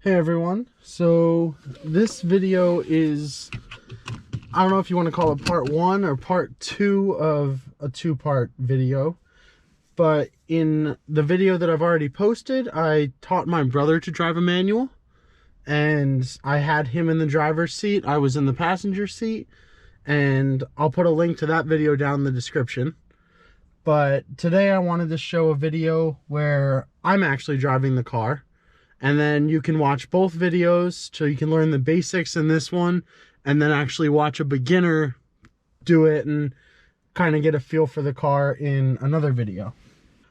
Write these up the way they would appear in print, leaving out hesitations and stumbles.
Hey everyone, so this video is, I don't know if you want to call it part one or part two of a two-part video, but in the video that I've already posted, I taught my brother to drive a manual, and I had him in the driver's seat, I was in the passenger seat, and I'll put a link to that video down in the description. But today I wanted to show a video where I'm actually driving the car. And then you can watch both videos so you can learn the basics in this one and then actually watch a beginner do it and kind of get a feel for the car in another video.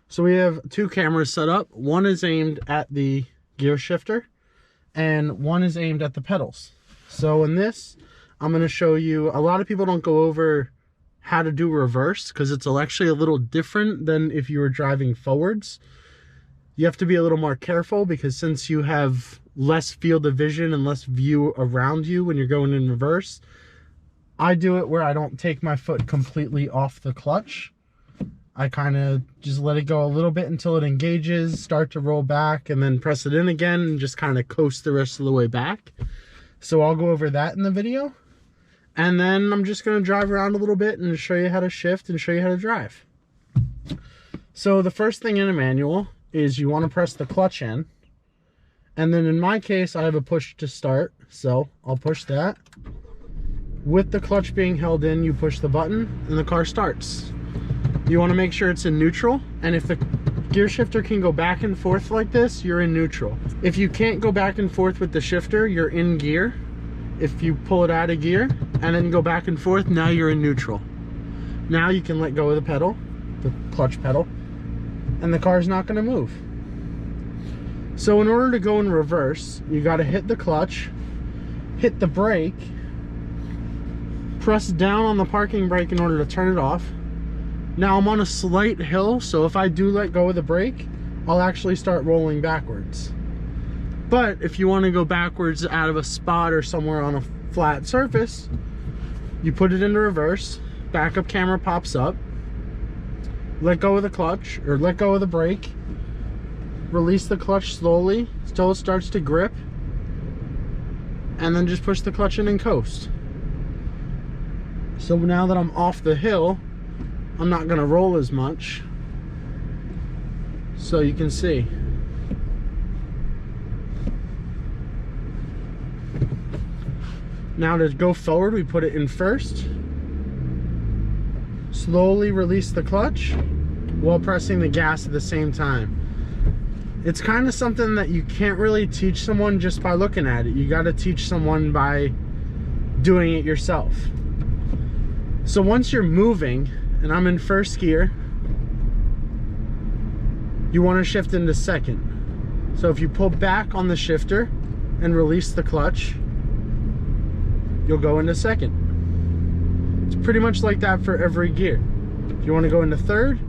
So we have two cameras set up. One is aimed at the gear shifter and one is aimed at the pedals. So in this, I'm going to show you, a lot of people don't go over how to do reverse because it's actually a little different than if you were driving forwards. You have to be a little more careful because since you have less field of vision and less view around you when you're going in reverse, I do it where I don't take my foot completely off the clutch. I kind of just let it go a little bit until it engages, start to roll back, and then press it in again and just kind of coast the rest of the way back. So I'll go over that in the video. And then I'm just going to drive around a little bit and show you how to shift and show you how to drive. So the first thing in a manual is you want to press the clutch in, and then in my case I have a push to start, so I'll push that. With the clutch being held in, you push the button and the car starts. You want to make sure it's in neutral, and if the gear shifter can go back and forth like this, you're in neutral. If you can't go back and forth with the shifter, you're in gear. If you pull it out of gear and then go back and forth, now you're in neutral. Now you can let go of the pedal, the clutch pedal, and the car's not going to move. So in order to go in reverse, you got to hit the clutch, hit the brake, press down on the parking brake in order to turn it off. Now I'm on a slight hill, so if I do let go of the brake, I'll actually start rolling backwards. But if you want to go backwards out of a spot or somewhere on a flat surface, you put it into reverse, backup camera pops up, let go of the clutch, or let go of the brake, release the clutch slowly until it starts to grip, and then just push the clutch in and coast. So now that I'm off the hill, I'm not going to roll as much, so you can see. Now to go forward, we put it in first. Slowly release the clutch while pressing the gas at the same time. It's kind of something that you can't really teach someone just by looking at it. You got to teach someone by doing it yourself. So once you're moving, and I'm in first gear, you want to shift into second. So if you pull back on the shifter and release the clutch, you'll go into second. It's pretty much like that for every gear. If you want to go into third,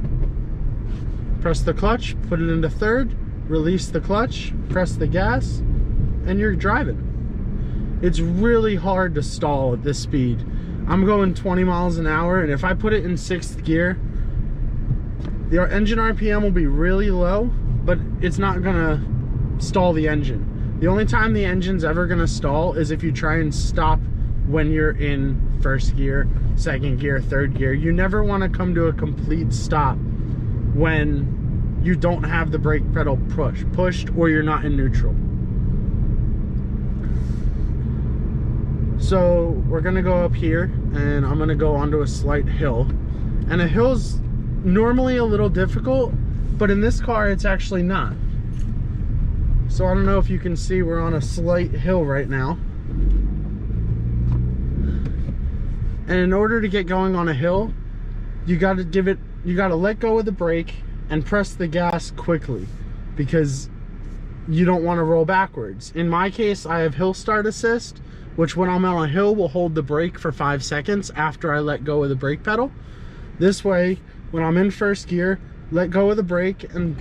press the clutch, put it into third, release the clutch, press the gas, and you're driving. It's really hard to stall at this speed. I'm going 20 miles an hour, and if I put it in sixth gear, the engine RPM will be really low, but it's not gonna stall the engine. The only time the engine's ever gonna stall is if you try and stop when you're in first gear, second gear, third gear. You never want to come to a complete stop when you don't have the brake pedal pushed or you're not in neutral. So we're gonna go up here, and I'm gonna go onto a slight hill, and a hill's normally a little difficult, but in this car it's actually not. So I don't know if you can see, we're on a slight hill right now. And in order to get going on a hill, you got to let go of the brake and press the gas quickly because you don't want to roll backwards. In my case, I have hill start assist, which when I'm on a hill will hold the brake for 5 seconds after I let go of the brake pedal. This way, when I'm in first gear, let go of the brake and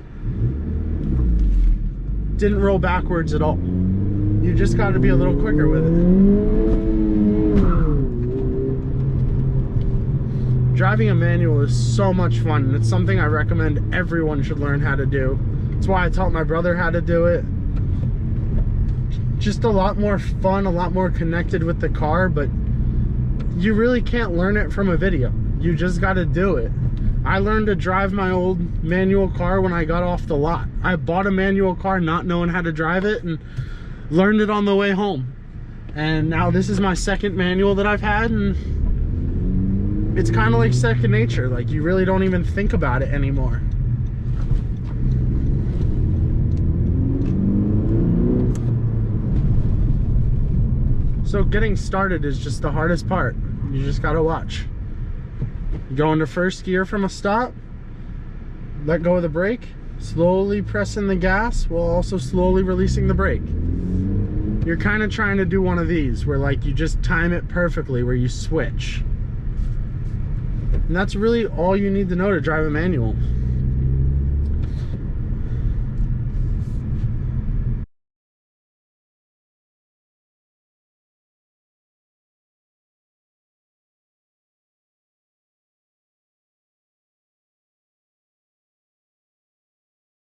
didn't roll backwards at all. You just got to be a little quicker with it. Driving a manual is so much fun, and it's something I recommend everyone should learn how to do. That's why I taught my brother how to do it. just a lot more fun, a lot more connected with the car, but you really can't learn it from a video. You just got to do it. I learned to drive my old manual car when I got off the lot. I bought a manual car not knowing how to drive it and learned it on the way home. And now this is my second manual that I've had, and it's kind of like second nature. Like, you really don't even think about it anymore. So getting started is just the hardest part. You just gotta watch. You go into first gear from a stop, let go of the brake, slowly pressing the gas while also slowly releasing the brake. You're kind of trying to do one of these where like you just time it perfectly, where you switch. And that's really all you need to know to drive a manual.